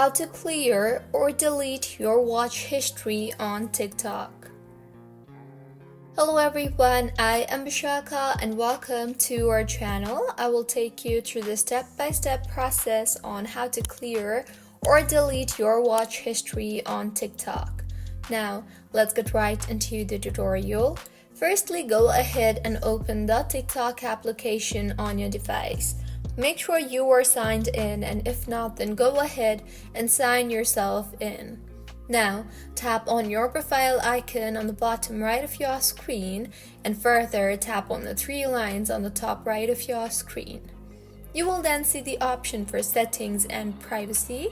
How to clear or delete your watch history on TikTok. Hello everyone, I am Bishaka and welcome to our channel. I will take you through the step-by-step process on how to clear or delete your watch history on TikTok. Now, let's get right into the tutorial. Firstly, go ahead and open the TikTok application on your device. Make sure you are signed in, and if not, then go ahead and sign yourself in. Now, tap on your profile icon on the bottom right of your screen and further tap on the three lines on the top right of your screen. You will then see the option for settings and privacy.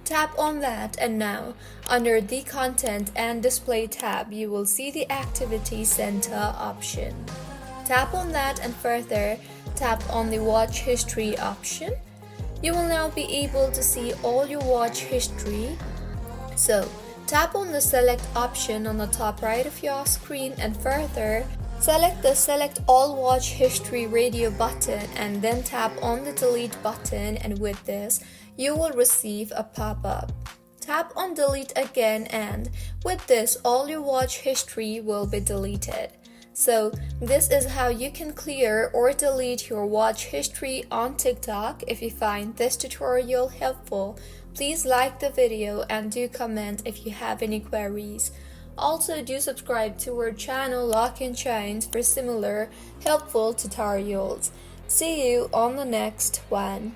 Tap on that, and now under the content and display tab you will see the activity center option. Tap on that and further tap on the watch history option. You will now be able to see all your watch history. So tap on the select option on the top right of your screen and further select the select all watch history radio button and then tap on the delete button, and with this you will receive a pop-up. Tap on delete again, and with this all your watch history will be deleted. So this is how you can clear or delete your watch history on TikTok. If you find this tutorial helpful, please like the video and do comment if you have any queries. Also, do subscribe to our channel Lock and Chains for similar helpful tutorials. See you on the next one.